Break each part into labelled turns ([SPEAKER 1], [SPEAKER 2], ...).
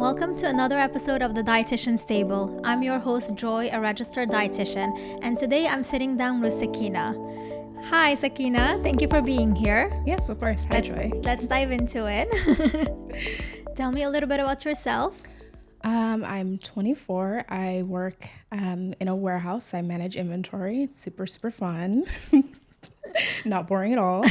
[SPEAKER 1] Welcome to another episode of the Dietitian Stable. I'm your host, Joy, a registered dietitian, and today I'm sitting down with Sakina. Hi, Sakina. Thank you for being here.
[SPEAKER 2] Yes, of course. Hi, Joy.
[SPEAKER 1] Let's dive into it. Tell me a little bit about yourself.
[SPEAKER 2] I'm 24. I work in a warehouse. I manage inventory. It's super, super fun. Not boring at all.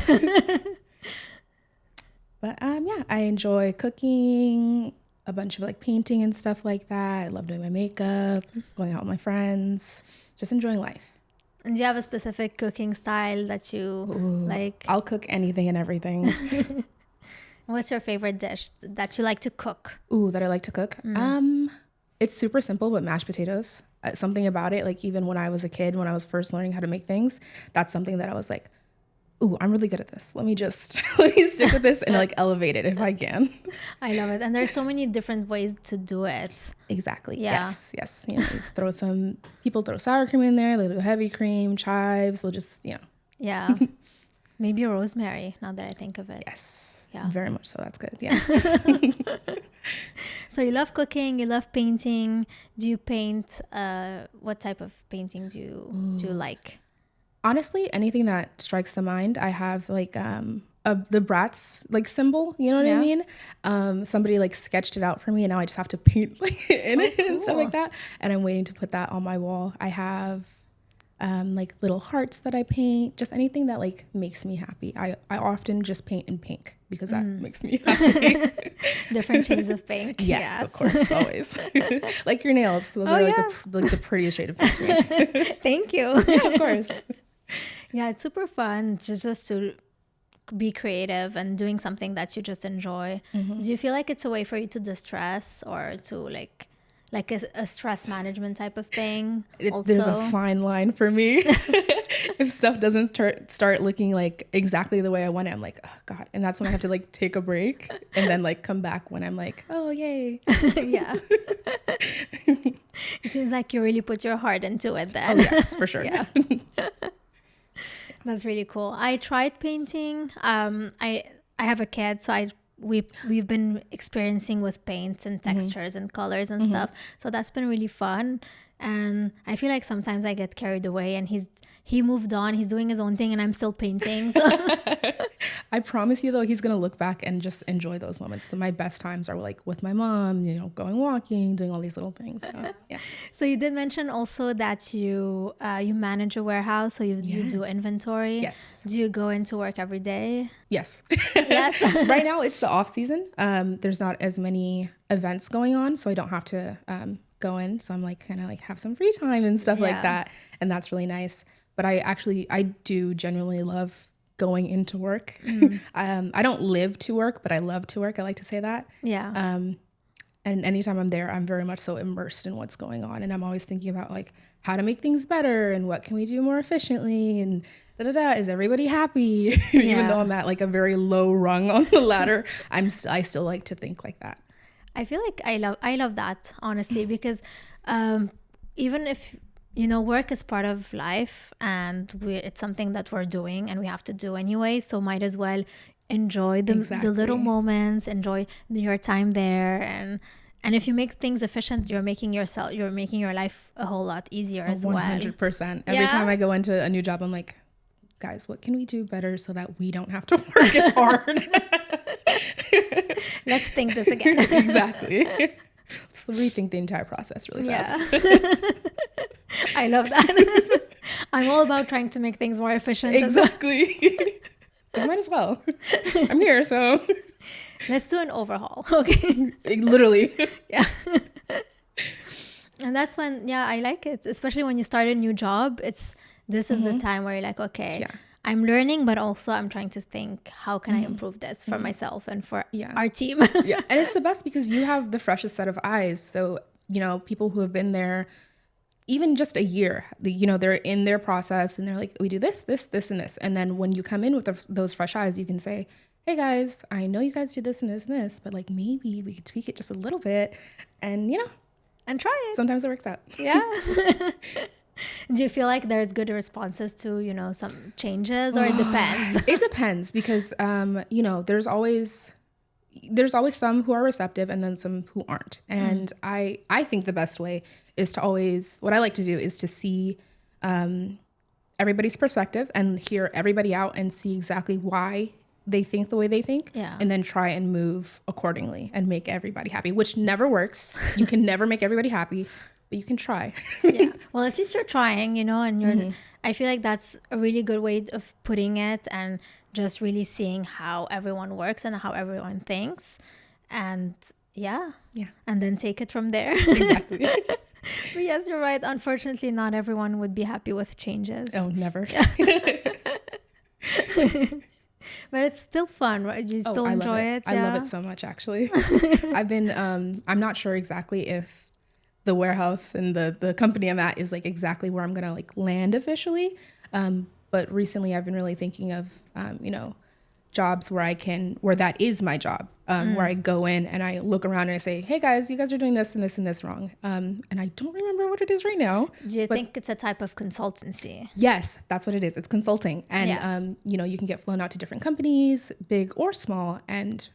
[SPEAKER 2] But yeah, I enjoy cooking, a bunch of like painting and stuff like that. I love doing my makeup, going out with my friends, just enjoying life.
[SPEAKER 1] And do you have a specific cooking style that you like?
[SPEAKER 2] I'll cook anything and everything.
[SPEAKER 1] What's your favorite dish that you like to cook?
[SPEAKER 2] That I like to cook? It's super simple, but mashed potatoes. Something about it, like even when I was a kid, when I was first learning how to make things, that's something that I was like, I'm really good at this. Let me stick with this and like elevate it if I can.
[SPEAKER 1] I love it. And there's so many different ways to do it.
[SPEAKER 2] Exactly.
[SPEAKER 1] Yeah.
[SPEAKER 2] Yes. People throw sour cream in there, a little heavy cream, chives. They'll just,
[SPEAKER 1] Yeah. Maybe rosemary, now that I think of it.
[SPEAKER 2] Yes.
[SPEAKER 1] Yeah.
[SPEAKER 2] Very much so. That's good. Yeah.
[SPEAKER 1] So you love cooking, you love painting. Do you paint? What type of painting do you like?
[SPEAKER 2] Honestly, anything that strikes the mind. I have like the Bratz like symbol, you know what I mean? Somebody like sketched it out for me, and now I just have to paint like in it and stuff like that. And I'm waiting to put that on my wall. I have like little hearts that I paint, just anything that like makes me happy. I often just paint in pink because that makes me happy.
[SPEAKER 1] Different shades of pink.
[SPEAKER 2] Yes, of course, always. Like your nails. Those are like the prettiest shade of pink to me.
[SPEAKER 1] Thank you.
[SPEAKER 2] Yeah, of course.
[SPEAKER 1] Yeah, it's super fun just to be creative and doing something that you just enjoy. Do you feel like it's a way for you to distress or to like a stress management type of thing?
[SPEAKER 2] There's a fine line for me. If stuff doesn't start looking like exactly the way I want it, I'm like, oh God. And that's when I have to like take a break and then like come back when I'm like, oh, yay.
[SPEAKER 1] Yeah. It seems like you really put your heart into it then.
[SPEAKER 2] Oh, yes, for sure.
[SPEAKER 1] Yeah. That's really cool. I tried painting. I have a kid, so we've been experiencing with paints and textures and colors and stuff. So that's been really fun. And I feel like sometimes I get carried away, and he moved on. He's doing his own thing, and I'm still painting. So.
[SPEAKER 2] I promise you, though, he's going to look back and just enjoy those moments. So my best times are like with my mom, going walking, doing all these little things. So, yeah.
[SPEAKER 1] So you did mention also that you manage a warehouse, so you do inventory.
[SPEAKER 2] Yes.
[SPEAKER 1] Do you go into work every day?
[SPEAKER 2] Yes.
[SPEAKER 1] Yes.
[SPEAKER 2] Right now, it's the off season. There's not as many events going on, so I don't have to go in. So I'm like kind of like have some free time and stuff like that. And that's really nice. But I do genuinely love going into work. I don't live to work, but I love to work. I like to say that. Yeah. And anytime I'm there, I'm very much so immersed in what's going on. And I'm always thinking about like how to make things better and what can we do more efficiently and is everybody happy? Even though I'm at like a very low rung on the ladder, I still like to think like that.
[SPEAKER 1] I feel like I love that, honestly, because even if work is part of life and it's something that we're doing and we have to do anyway, so might as well enjoy the little moments, enjoy your time there, and if you make things efficient, you're making your life a whole lot easier as 100%.
[SPEAKER 2] Well. 100%. Every time I go into a new job, I'm like, guys, what can we do better so that we don't have to work as hard?
[SPEAKER 1] Let's think this again.
[SPEAKER 2] Exactly. Let's rethink the entire process really fast.
[SPEAKER 1] Yeah. I love that. I'm all about trying to make things more efficient.
[SPEAKER 2] Exactly. So I might as well. I'm here, so.
[SPEAKER 1] Let's do an overhaul. Okay.
[SPEAKER 2] Literally.
[SPEAKER 1] Yeah. And that's when, I like it. Especially when you start a new job. This is the time where you're like, okay, I'm learning, but also I'm trying to think, how can I improve this for myself and for our team?
[SPEAKER 2] Yeah. And it's the best because you have the freshest set of eyes. So, people who have been there even just a year, they're in their process and they're like, we do this, this, this, and this. And then when you come in with those fresh eyes, you can say, hey guys, I know you guys do this and this and this, but like maybe we could tweak it just a little bit and,
[SPEAKER 1] and try it.
[SPEAKER 2] Sometimes it works out.
[SPEAKER 1] Yeah. Do you feel like there's good responses to, some changes, or it depends?
[SPEAKER 2] It depends because, there's always, there's always some who are receptive and then some who aren't. And I think the best way is to always, what I like to do is to see everybody's perspective and hear everybody out and see exactly why they think the way they think, and then try and move accordingly and make everybody happy, which never works. You can never make everybody happy, but you can try.
[SPEAKER 1] Yeah. Well, at least you're trying, you know, and you're, I feel like that's a really good way of putting it, and just really seeing how everyone works and how everyone thinks. And yeah. And then take it from there.
[SPEAKER 2] Exactly.
[SPEAKER 1] But yes, you're right. Unfortunately, not everyone would be happy with changes.
[SPEAKER 2] Oh, never.
[SPEAKER 1] But it's still fun, right? You still enjoy it.
[SPEAKER 2] I love it so much, actually. I've been, I'm not sure exactly if the warehouse and the company I'm at is like exactly where I'm going to like land officially. But recently I've been really thinking of, you know, jobs where where that is my job, where I go in and I look around and I say, hey guys, you guys are doing this and this and this wrong. And I don't remember what it is right now.
[SPEAKER 1] Do you think it's a type of consultancy?
[SPEAKER 2] Yes, that's what it is. It's consulting. And, you know, you can get flown out to different companies, big or small, and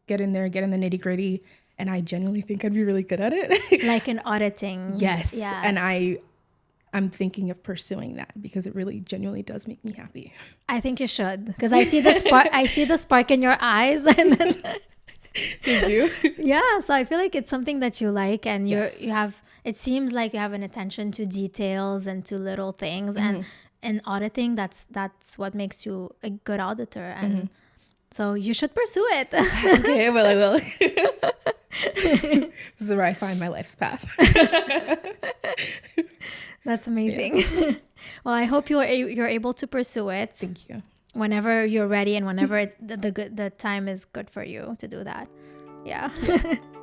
[SPEAKER 2] get in there, get in the nitty gritty. And I genuinely think I'd be really good at it.
[SPEAKER 1] Like in auditing.
[SPEAKER 2] Yes. And I'm thinking of pursuing that because it really genuinely does make me happy.
[SPEAKER 1] I think you should, because I see the spark. I see the spark in your eyes, and then
[SPEAKER 2] Thank you.
[SPEAKER 1] Yeah, so I feel like it's something that you like, and you have. It seems like you have an attention to details and to little things, and in auditing, that's what makes you a good auditor, and so you should pursue it.
[SPEAKER 2] Okay, well, I will. This is where I find my life's path.
[SPEAKER 1] That's amazing. Yeah. Well, I hope you're able to pursue it.
[SPEAKER 2] Thank you.
[SPEAKER 1] Whenever you're ready and whenever the time is good for you to do that. Yeah.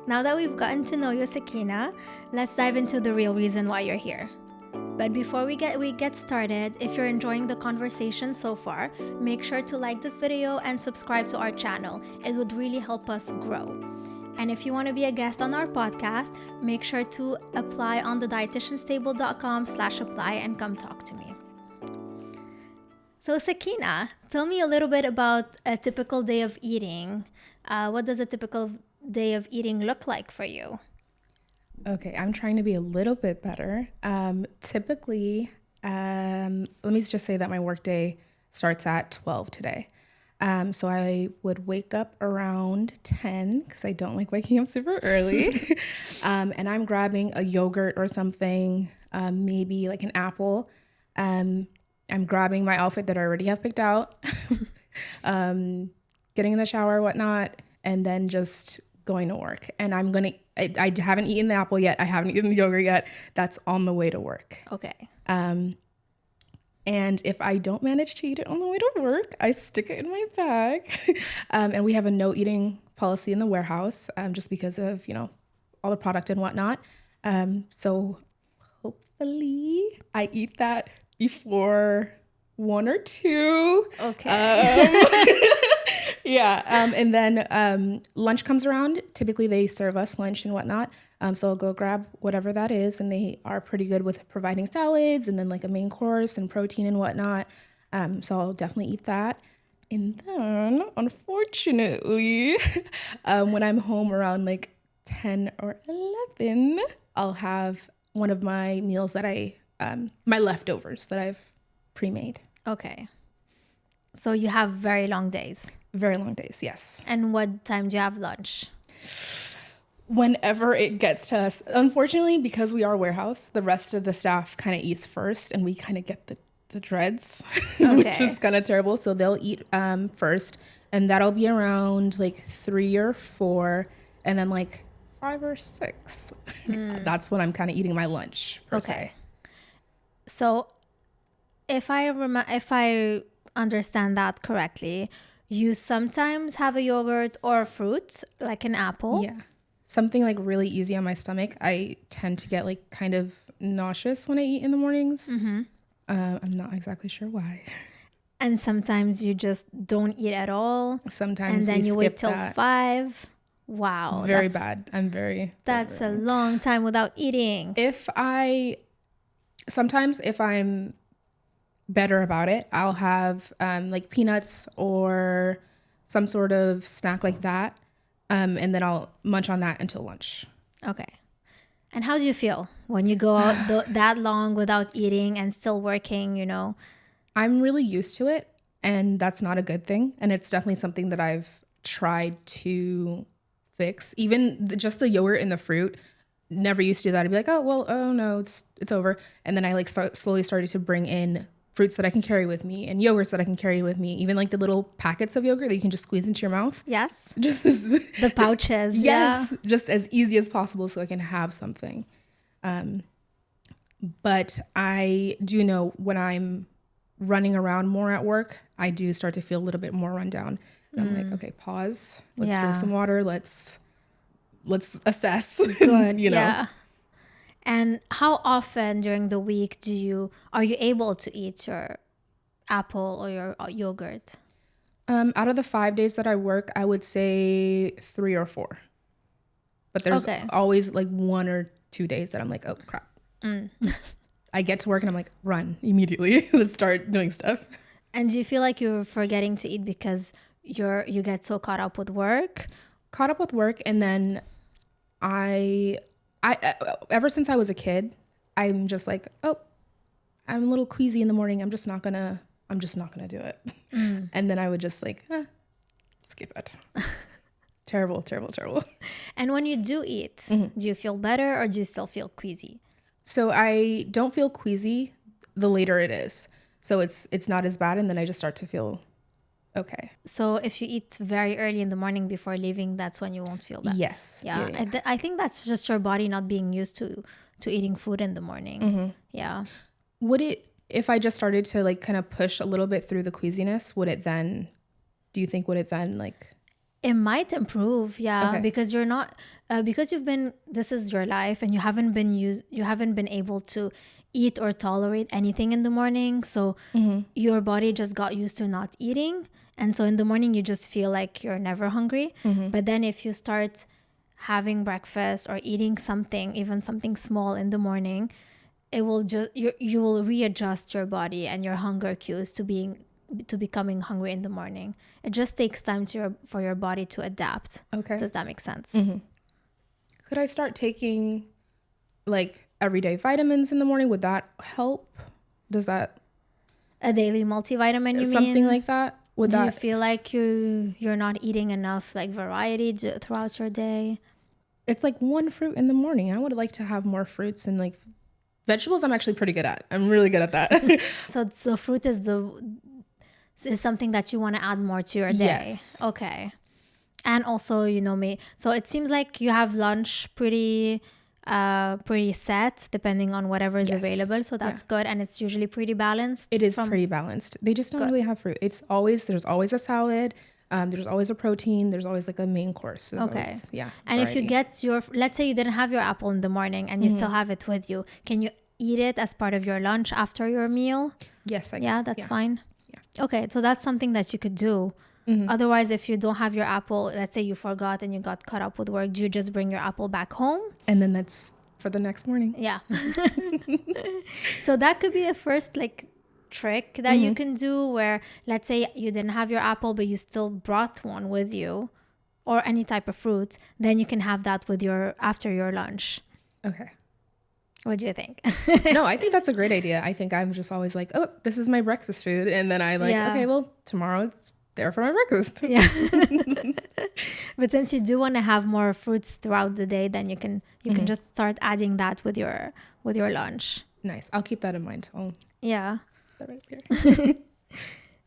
[SPEAKER 1] Now that we've gotten to know you, Sakina, let's dive into the real reason why you're here. But before we get started, if you're enjoying the conversation so far, make sure to like this video and subscribe to our channel. It would really help us grow. And if you want to be a guest on our podcast, make sure to apply on the dietitianstable.com/apply and come talk to me. So Sakina, tell me a little bit about a typical day of eating. What does a typical day of eating look like for you?
[SPEAKER 2] Okay, I'm trying to be a little bit better. Typically, let me just say that my workday starts at 12 today. So I would wake up around 10 because I don't like waking up super early. And I'm grabbing a yogurt or something, maybe like an apple. I'm grabbing my outfit that I already have picked out, getting in the shower, whatnot, and then just going to work. And I haven't eaten the apple yet. I haven't eaten the yogurt yet. That's on the way to work.
[SPEAKER 1] Okay.
[SPEAKER 2] And if I don't manage to eat it on the way to work, I stick it in my bag. And we have a no eating policy in the warehouse, just because of, you know, all the product and whatnot. So hopefully I eat that before 1 or 2.
[SPEAKER 1] Okay.
[SPEAKER 2] Yeah. And then lunch comes around. Typically they serve us lunch and whatnot. So I'll go grab whatever that is. And they are pretty good with providing salads and then like a main course and protein and whatnot. So I'll definitely eat that. And then unfortunately, when I'm home around like 10 or 11, I'll have one of my meals that my leftovers that I've pre-made.
[SPEAKER 1] Okay. So you have very long days.
[SPEAKER 2] Very long days, yes.
[SPEAKER 1] And what time do you have lunch?
[SPEAKER 2] Whenever it gets to us. Unfortunately, because we are a warehouse, the rest of the staff kind of eats first and we kind of get the dreads, which is kind of terrible. So they'll eat first, and that'll be around like 3 or 4, and then like 5 or 6. That's when I'm kind of eating my lunch per se.
[SPEAKER 1] So if I understand that correctly, you sometimes have a yogurt or a fruit, like an apple.
[SPEAKER 2] Yeah. Something like really easy on my stomach. I tend to get like kind of nauseous when I eat in the mornings. I'm not exactly sure why.
[SPEAKER 1] And sometimes you just don't eat at all.
[SPEAKER 2] Sometimes
[SPEAKER 1] and then you wait till
[SPEAKER 2] that.
[SPEAKER 1] 5. Wow.
[SPEAKER 2] Very bad.
[SPEAKER 1] That's a long time without eating.
[SPEAKER 2] Sometimes if I'm better about it, I'll have like peanuts or some sort of snack like that. And then I'll munch on that until lunch.
[SPEAKER 1] Okay. And how do you feel when you go out that long without eating and still working, you know?
[SPEAKER 2] I'm really used to it, and that's not a good thing. And it's definitely something that I've tried to fix. Even just the yogurt and the fruit, never used to do that. I'd be like, oh no, it's over. And then I like slowly started to bring in fruits that I can carry with me and yogurts that I can carry with me. Even like the little packets of yogurt that you can just squeeze into your mouth.
[SPEAKER 1] Yes.
[SPEAKER 2] Just as,
[SPEAKER 1] the pouches.
[SPEAKER 2] yes,
[SPEAKER 1] yeah.
[SPEAKER 2] Just as easy as possible so I can have something. But I do know when I'm running around more at work, I do start to feel a little bit more run down. And I'm like, okay, pause. Let's drink some water. Let's assess.
[SPEAKER 1] Good.
[SPEAKER 2] you know.
[SPEAKER 1] Yeah. And how often during the week are you able to eat your apple or your yogurt?
[SPEAKER 2] Out of the 5 days that I work, I would say 3 or 4. But there's always like 1 or 2 days that I'm like, oh crap. I get to work and I'm like, run immediately. Let's start doing stuff.
[SPEAKER 1] And do you feel like you're forgetting to eat because you get so caught up with work?
[SPEAKER 2] And then I ever since I was a kid, I'm just like, oh, I'm a little queasy in the morning. I'm just not gonna do it. And then I would just like, skip it. Terrible.
[SPEAKER 1] And when you do eat, do you feel better or do you still feel queasy?
[SPEAKER 2] So I don't feel queasy the later it is. So it's not as bad, and then I just start to feel okay.
[SPEAKER 1] So if you eat very early in the morning before leaving, that's when you won't feel that.
[SPEAKER 2] Yes.
[SPEAKER 1] Yeah. I think that's just your body not being used to eating food in the morning. Yeah.
[SPEAKER 2] If I just started to like kind of push a little bit through the queasiness, do you think like...
[SPEAKER 1] It might improve, yeah, because you're not, because this is your life and you haven't been able to eat or tolerate anything in the morning. So your body just got used to not eating. And so in the morning, you just feel like you're never hungry. But then if you start having breakfast or eating something, even something small in the morning, it will you will readjust your body and your hunger cues to becoming hungry in the morning. It just takes time for your body to adapt. Okay. Does that make sense?
[SPEAKER 2] Could I start taking like everyday vitamins in the morning? Would that help? Does that...
[SPEAKER 1] A daily multivitamin, you mean?
[SPEAKER 2] Something like that?
[SPEAKER 1] Do you feel like you're not eating enough like variety throughout your day?
[SPEAKER 2] It's like one fruit in the morning. I would like to have more fruits and like vegetables. I'm actually pretty good at. I'm really good at that.
[SPEAKER 1] So fruit is something that you want to add more to your day.
[SPEAKER 2] Yes.
[SPEAKER 1] Okay. And also, so it seems like you have lunch pretty set depending on whatever is available. So that's good. And it's usually pretty balanced.
[SPEAKER 2] It is pretty balanced. They just don't really have fruit. There's always a salad. There's always a protein. There's always like a main course. There's always,
[SPEAKER 1] and
[SPEAKER 2] variety.
[SPEAKER 1] If you get let's say you didn't have your apple in the morning and you still have it with you, can you eat it as part of your lunch after your meal?
[SPEAKER 2] Yes, I can.
[SPEAKER 1] Yeah, that's fine.
[SPEAKER 2] Yeah.
[SPEAKER 1] Okay, so that's something that you could do. Otherwise, if you don't have your apple, let's say you forgot and you got caught up with work, do you just bring your apple back home?
[SPEAKER 2] And then that's for the next morning.
[SPEAKER 1] Yeah. So that could be the first like trick that you can do, where let's say you didn't have your apple, but you still brought one with you, or any type of fruit, then you can have that with after your lunch.
[SPEAKER 2] Okay.
[SPEAKER 1] What do you think?
[SPEAKER 2] No, I think that's a great idea. I think I'm just always like, oh, this is my breakfast food. And then I okay, well, tomorrow it's there for my breakfast.
[SPEAKER 1] Yeah. But since you do want to have more fruits throughout the day, then you can just start adding that with your lunch.
[SPEAKER 2] Nice. I'll keep that in mind.
[SPEAKER 1] Yeah.
[SPEAKER 2] That right here.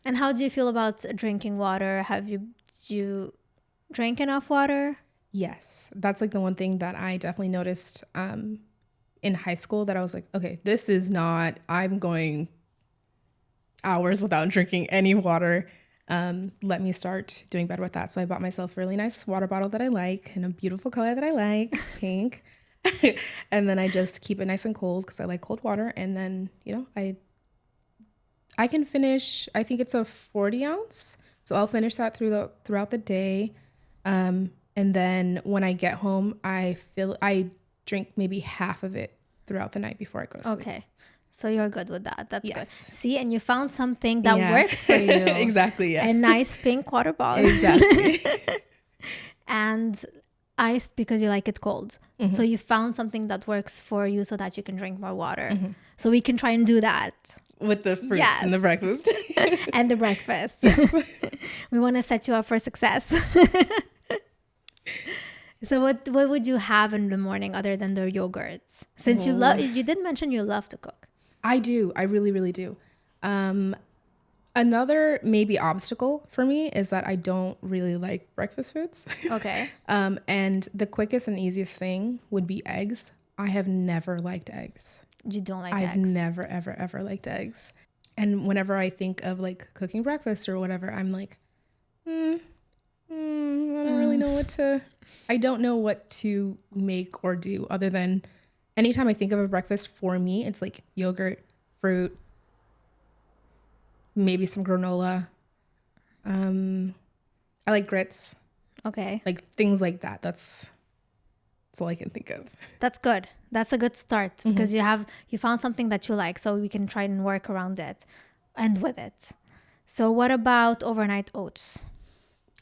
[SPEAKER 1] And how do you feel about drinking water? Do you drink enough water?
[SPEAKER 2] Yes. That's like the one thing that I definitely noticed in high school, that I was like, okay, this is not, I'm going hours without drinking any water. Let me start doing better with that. So I bought myself a really nice water bottle that I like in a beautiful color that I like, pink. And then I just keep it nice and cold because I like cold water. And then, I can finish, I think it's a 40 ounce. So I'll finish that throughout the day. And then when I get home, I drink maybe half of it throughout the night before I go to sleep.
[SPEAKER 1] Okay. So you're good with that. That's good. See, and you found something that works for you.
[SPEAKER 2] Exactly, yes.
[SPEAKER 1] A nice pink water bottle.
[SPEAKER 2] Exactly.
[SPEAKER 1] and iced because you like it cold. So you found something that works for you so that you can drink more water. So we can try and do that.
[SPEAKER 2] With the fruits and the breakfast.
[SPEAKER 1] And the breakfast. We want to set you up for success. So what would you have in the morning other than the yogurts? Since you did mention you love to cook.
[SPEAKER 2] I do. I really, really do. Another maybe obstacle for me is that I don't really like breakfast foods.
[SPEAKER 1] Okay.
[SPEAKER 2] And the quickest and easiest thing would be eggs. I have never liked eggs.
[SPEAKER 1] You don't like
[SPEAKER 2] I've
[SPEAKER 1] eggs?
[SPEAKER 2] never, ever, ever liked eggs. And whenever I think of like cooking breakfast or whatever, I'm like, I don't really know I don't know what to make or do other than anytime I think of a breakfast for me, it's like yogurt, fruit, maybe some granola. I like grits.
[SPEAKER 1] Okay.
[SPEAKER 2] Like things like that. That's all I can think of.
[SPEAKER 1] That's good. That's a good start because you found something that you like, so we can try and work around it and with it. So what about overnight oats?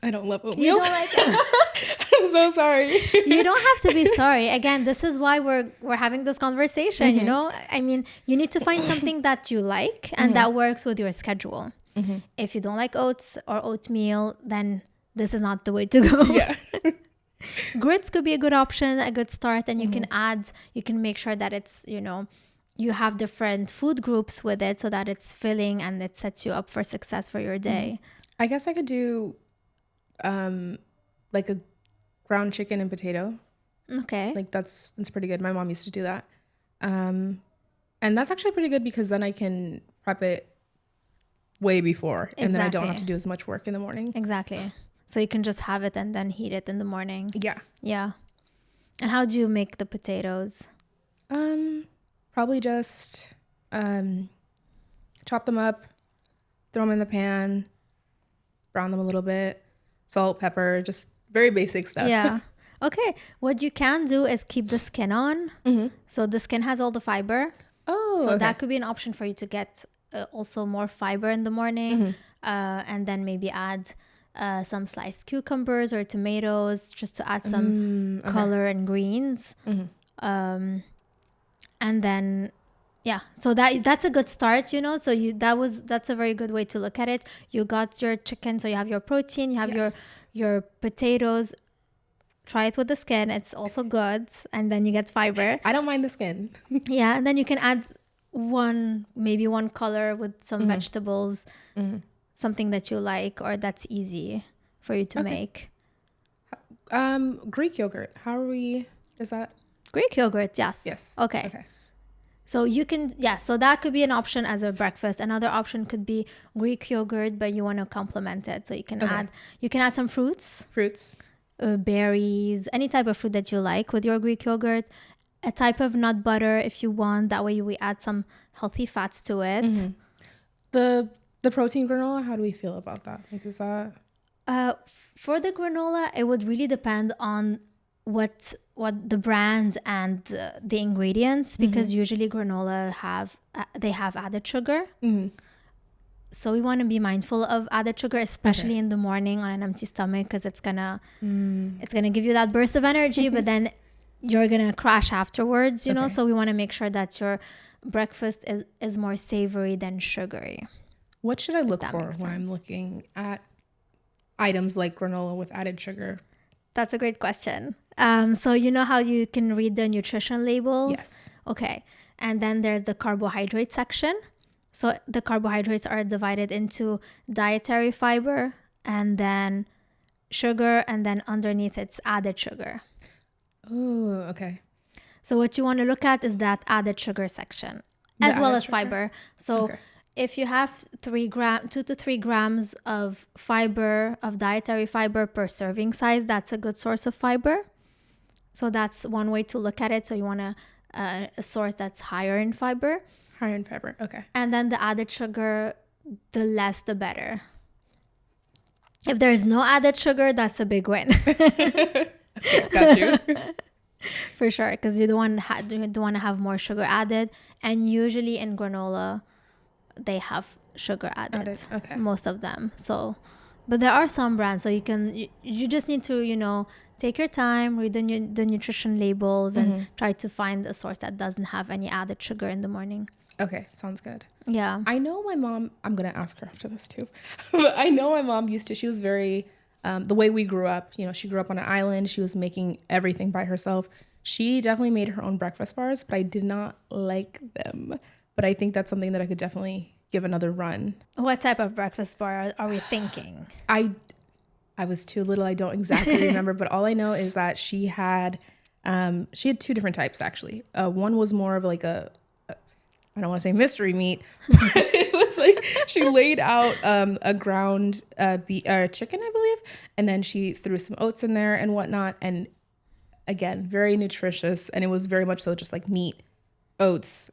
[SPEAKER 2] I don't love oatmeal.
[SPEAKER 1] You don't like it?
[SPEAKER 2] I'm so sorry.
[SPEAKER 1] You don't have to be sorry. Again, this is why we're having this conversation, you know? I mean, you need to find something that you like and that works with your schedule. If you don't like oats or oatmeal, then this is not the way to go.
[SPEAKER 2] Yeah.
[SPEAKER 1] Grits could be a good option, a good start, and you can make sure that it's, you have different food groups with it so that it's filling and it sets you up for success for your day.
[SPEAKER 2] I guess I could do like a ground chicken and potato.
[SPEAKER 1] Okay.
[SPEAKER 2] Like that's pretty good. My mom used to do that. And that's actually pretty good because then I can prep it way before and then I don't have to do as much work in the morning.
[SPEAKER 1] Exactly. So you can just have it and then heat it in the morning.
[SPEAKER 2] Yeah.
[SPEAKER 1] Yeah. And how do you make the potatoes?
[SPEAKER 2] Probably just chop them up, throw them in the pan, brown them a little bit, salt, pepper, just very basic stuff.
[SPEAKER 1] Yeah. Okay. What you can do is keep the skin on. So the skin has all the fiber.
[SPEAKER 2] Oh,
[SPEAKER 1] so that could be an option for you to get also more fiber in the morning. And then maybe add some sliced cucumbers or tomatoes just to add some color and greens. And then so that's a good start, so that's a very good way to look at it. You got your chicken, so you have your protein, you have your potatoes. Try it with the skin, it's also good, and then you get fiber.
[SPEAKER 2] I don't mind the skin.
[SPEAKER 1] Yeah, and then you can add maybe one color with some vegetables, something that you like or that's easy for you to make.
[SPEAKER 2] Greek yogurt, is that
[SPEAKER 1] Greek yogurt? Yes. Okay. So you can, so that could be an option as a breakfast. Another option could be Greek yogurt, but you want to complement it. So you can add some fruits, berries, any type of fruit that you like with your Greek yogurt. A type of nut butter if you want. That way we add some healthy fats to it.
[SPEAKER 2] The protein granola, how do we feel about that? Like, is that
[SPEAKER 1] for the granola, it would really depend on what the brand and the ingredients, because usually granola have added sugar. So we want to be mindful of added sugar, especially in the morning on an empty stomach, because it's gonna give you that burst of energy, but then you're gonna crash afterwards, you know. So we want to make sure that your breakfast is more savory than sugary.
[SPEAKER 2] What should I look for when I'm looking at items like granola with added sugar?
[SPEAKER 1] That's a great question. So you know how you can read the nutrition labels?
[SPEAKER 2] Yes.
[SPEAKER 1] Okay. And then there's the carbohydrate section. So the carbohydrates are divided into dietary fiber and then sugar, and then underneath it's added sugar.
[SPEAKER 2] Oh, okay.
[SPEAKER 1] So what you want to look at is that added sugar section, as well as fiber. So if you have 2 to 3 grams of fiber, of dietary fiber per serving size, that's a good source of fiber. So that's one way to look at it. So you want a source that's higher in fiber.
[SPEAKER 2] Higher in fiber, okay.
[SPEAKER 1] And then the added sugar, the less the better. If there's no added sugar, that's a big win.
[SPEAKER 2] Got you.
[SPEAKER 1] For sure, because you don't want to have more sugar added. And usually in granola, they have sugar added.
[SPEAKER 2] Okay.
[SPEAKER 1] Most of them. So But there are some brands, so you just need to, take your time, read the nutrition labels, and try to find a source that doesn't have any added sugar in the morning.
[SPEAKER 2] Okay, sounds good.
[SPEAKER 1] Yeah.
[SPEAKER 2] I know my mom, I'm going to ask her after this too, but I know my mom she was very, the way we grew up, she grew up on an island. She was making everything by herself. She definitely made her own breakfast bars, but I did not like them. But I think that's something that I could definitely give another run.
[SPEAKER 1] What type of breakfast bar are we thinking?
[SPEAKER 2] I was too little. I don't exactly remember, but all I know is that she had two different types actually. One was more of like I don't want to say mystery meat, but it was like she laid out a ground chicken, I believe, and then she threw some oats in there and whatnot. And again, very nutritious, and it was very much so just like meat, oats.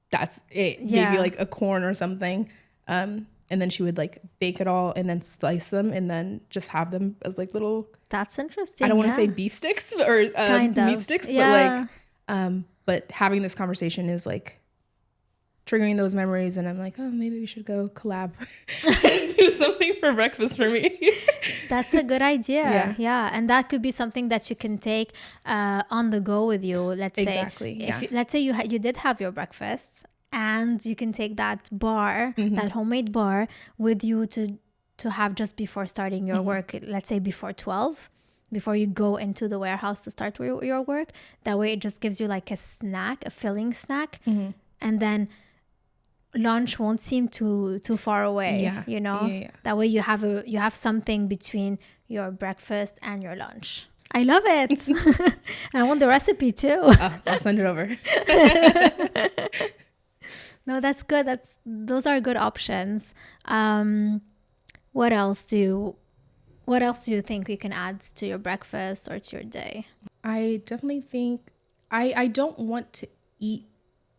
[SPEAKER 2] That's it.
[SPEAKER 1] Yeah.
[SPEAKER 2] Maybe like a corn or something. And then she would like bake it all and then slice them and then just have them as like little.
[SPEAKER 1] That's interesting.
[SPEAKER 2] I don't want to say beef sticks or meat sticks, but like, but having this conversation is like triggering those memories, and I'm like, oh, maybe we should go collab and do something for breakfast for me.
[SPEAKER 1] That's a good idea. Yeah. And that could be something that you can take on the go with you. Let's say,
[SPEAKER 2] exactly.
[SPEAKER 1] Let's say you did have your breakfast, and you can take that bar, that homemade bar, with you to have just before starting your work. Let's say before 12. Before you go into the warehouse to start your work. That way it just gives you like a snack, a filling snack. And then lunch won't seem too far away.
[SPEAKER 2] Yeah.
[SPEAKER 1] That way you have something between your breakfast and your lunch. I love it. And I want the recipe too.
[SPEAKER 2] I'll send it over.
[SPEAKER 1] No, that's good. Those are good options. What else do you think we can add to your breakfast or to your day?
[SPEAKER 2] I definitely think I don't want to eat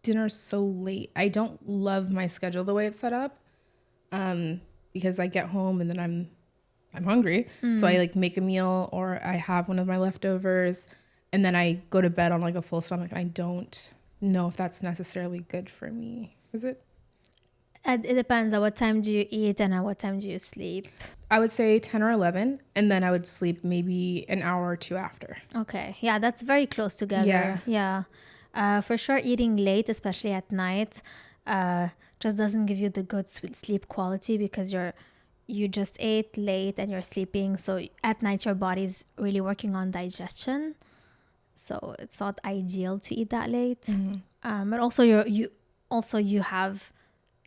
[SPEAKER 2] dinner so late. I don't love my schedule the way it's set up, because I get home and then I'm hungry. So I like make a meal, or I have one of my leftovers, and then I go to bed on like a full stomach. I don't know if that's necessarily good for me. Is it?
[SPEAKER 1] It depends. At what time do you eat and at what time do you sleep?
[SPEAKER 2] I would say 10 or 11, and then I would sleep maybe an hour or two after.
[SPEAKER 1] Okay. Yeah, that's very close together. Yeah. For sure, eating late, especially at night, just doesn't give you the good sleep quality, because you just ate late and you're sleeping. So at night, your body's really working on digestion. So it's not ideal to eat that late. But also you have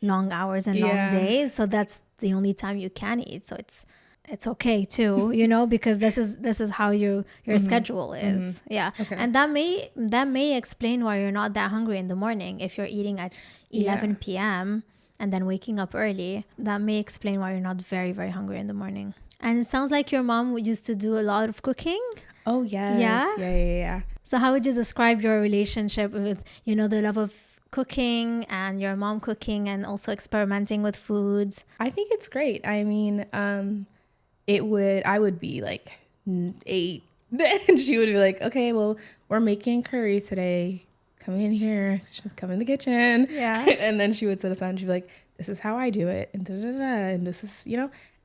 [SPEAKER 1] long hours and long days, so that's the only time you can eat. So it's okay too, because this is how your schedule is. Okay. And that may explain why you're not that hungry in the morning. If you're eating at 11 p.m. and then waking up early, that may explain why you're not very, very hungry in the morning. And it sounds like your mom used to do a lot of cooking.
[SPEAKER 2] Oh yes. Yeah.
[SPEAKER 1] So how would you describe your relationship with the love of cooking and your mom cooking and also experimenting with foods?
[SPEAKER 2] I think it's great. I mean, I would be like 8, and she would be like, okay, well, we're making curry today. Come in here. Come in the kitchen.
[SPEAKER 1] Yeah.
[SPEAKER 2] And then she would sit aside and she'd be like, this is how I do it. And and this is,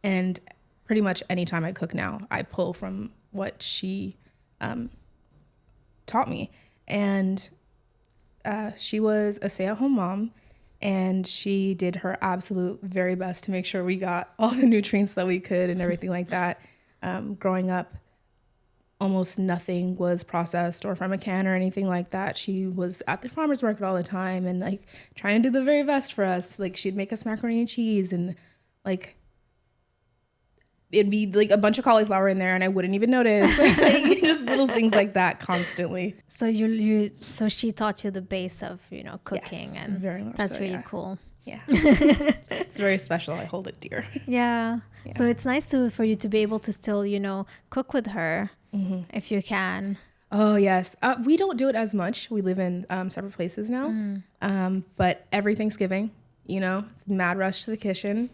[SPEAKER 2] and pretty much anytime I cook now, I pull from what she taught me. And she was a stay-at-home mom, and she did her absolute very best to make sure we got all the nutrients that we could and everything like that. Growing up, almost nothing was processed or from a can or anything like that. She was at the farmer's market all the time and like trying to do the very best for us. Like she'd make us macaroni and cheese, and like it'd be like a bunch of cauliflower in there and I wouldn't even notice. Like, just little things like that constantly.
[SPEAKER 1] So so she taught you the base of cooking.
[SPEAKER 2] Yes,
[SPEAKER 1] and
[SPEAKER 2] very much
[SPEAKER 1] that's
[SPEAKER 2] so,
[SPEAKER 1] really cool.
[SPEAKER 2] Yeah. It's very special. I hold it dear.
[SPEAKER 1] Yeah. So it's nice for you to be able to still cook with her if you can.
[SPEAKER 2] Oh yes. We don't do it as much. We live in separate places now. But every Thanksgiving, it's mad rush to the kitchen.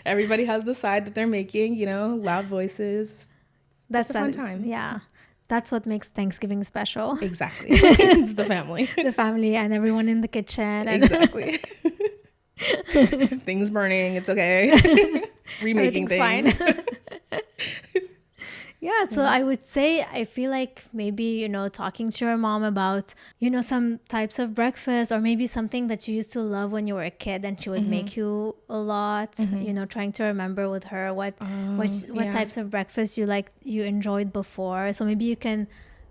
[SPEAKER 2] Everybody has the side that they're making, loud voices. That's a fun time.
[SPEAKER 1] Yeah. That's what makes Thanksgiving special.
[SPEAKER 2] Exactly. It's the family.
[SPEAKER 1] The family and everyone in the kitchen.
[SPEAKER 2] Exactly. Things burning. It's okay. Remaking things.
[SPEAKER 1] Fine. Yeah, so I would say I feel like maybe, talking to your mom about, some types of breakfast, or maybe something that you used to love when you were a kid and she would make you a lot, trying to remember with her what types of breakfast you enjoyed before. So maybe you can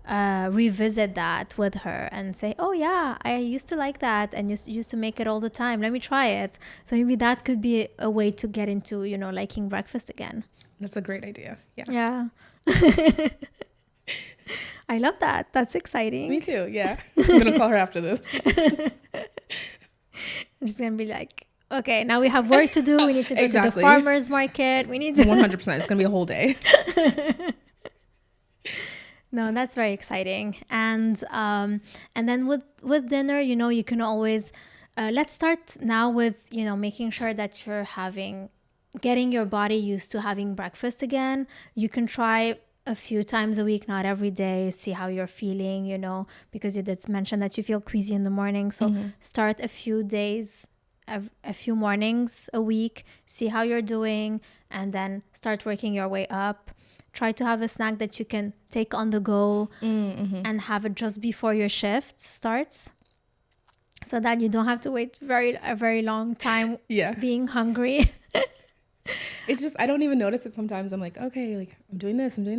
[SPEAKER 1] revisit that with her and say, oh yeah, I used to like that and used to make it all the time. Let me try it. So maybe that could be a way to get into, liking breakfast again.
[SPEAKER 2] That's a great idea.
[SPEAKER 1] Yeah. I love that. That's exciting.
[SPEAKER 2] Me too. Yeah. I'm going to call her after this.
[SPEAKER 1] I'm just going to be like, okay, now we have work to do. We need to go to the farmer's market. We need to
[SPEAKER 2] 100%. It's going to be a whole day.
[SPEAKER 1] No, that's very exciting. And then with dinner, you can always, let's start now with, making sure that you're getting your body used to having breakfast again. You can try a few times a week, not every day, see how you're feeling, because you did mention that you feel queasy in the morning. So start a few days, a few mornings a week, see how you're doing, and then start working your way up. Try to have a snack that you can take on the go and have it just before your shift starts, so that you don't have to wait a very long time being hungry.
[SPEAKER 2] It's just, I don't even notice it sometimes. I'm like, okay, like I'm doing this. I get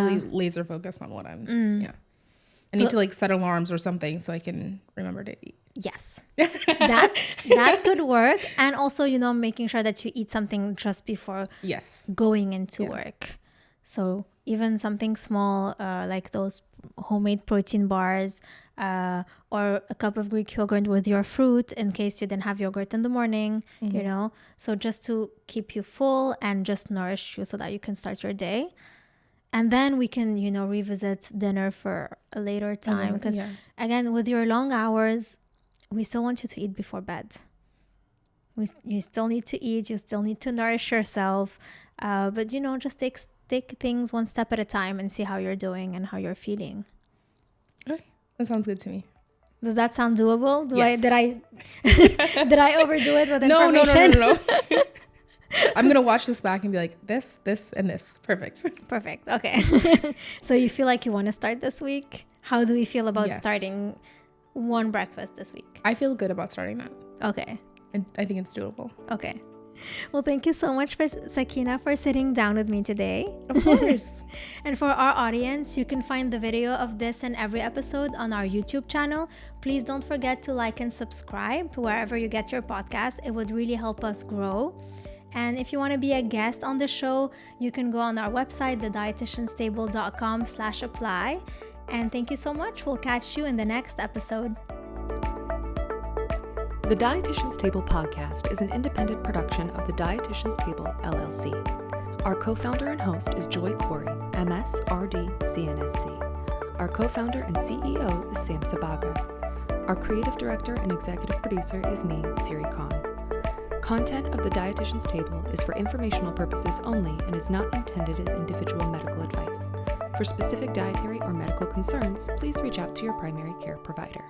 [SPEAKER 2] really laser focused on what I'm, I need to set alarms or something so I can remember to eat.
[SPEAKER 1] Yes. that could work. And also, making sure that you eat something just before going into work. So even something small, like those homemade protein bars, or a cup of Greek yogurt with your fruit in case you didn't have yogurt in the morning, so just to keep you full and just nourish you so that you can start your day. And then we can, revisit dinner for a later time. Because again, with your long hours, we still want you to eat before bed. You still need to eat. You still need to nourish yourself. But, just take things one step at a time and see how you're doing and how you're feeling.
[SPEAKER 2] Okay. That sounds good to me.
[SPEAKER 1] Does that sound doable? Did I overdo it with information?
[SPEAKER 2] No. I'm going to watch this back and be like, this, and this. Perfect.
[SPEAKER 1] Okay. So you feel like you want to start this week? How do we feel about starting one breakfast this week?
[SPEAKER 2] I feel good about starting that.
[SPEAKER 1] Okay.
[SPEAKER 2] And I think it's doable.
[SPEAKER 1] Okay. Well, thank you so much, Sakina, for sitting down with me today.
[SPEAKER 2] Of course.
[SPEAKER 1] And for our audience, you can find the video of this and every episode on our YouTube channel. Please don't forget to like and subscribe wherever you get your podcast. It would really help us grow. And if you want to be a guest on the show, you can go on our website, thedietitianstable.com/apply. And thank you so much. We'll catch you in the next episode.
[SPEAKER 3] The Dietitian's Table podcast is an independent production of the Dietitian's Table, LLC. Our co-founder and host is Joy Corey, MS, RD, CNSC. Our co-founder and CEO is Sam Sabaga. Our creative director and executive producer is me, Siri Khan. Content of the Dietitian's Table is for informational purposes only and is not intended as individual medical advice. For specific dietary or medical concerns, please reach out to your primary care provider.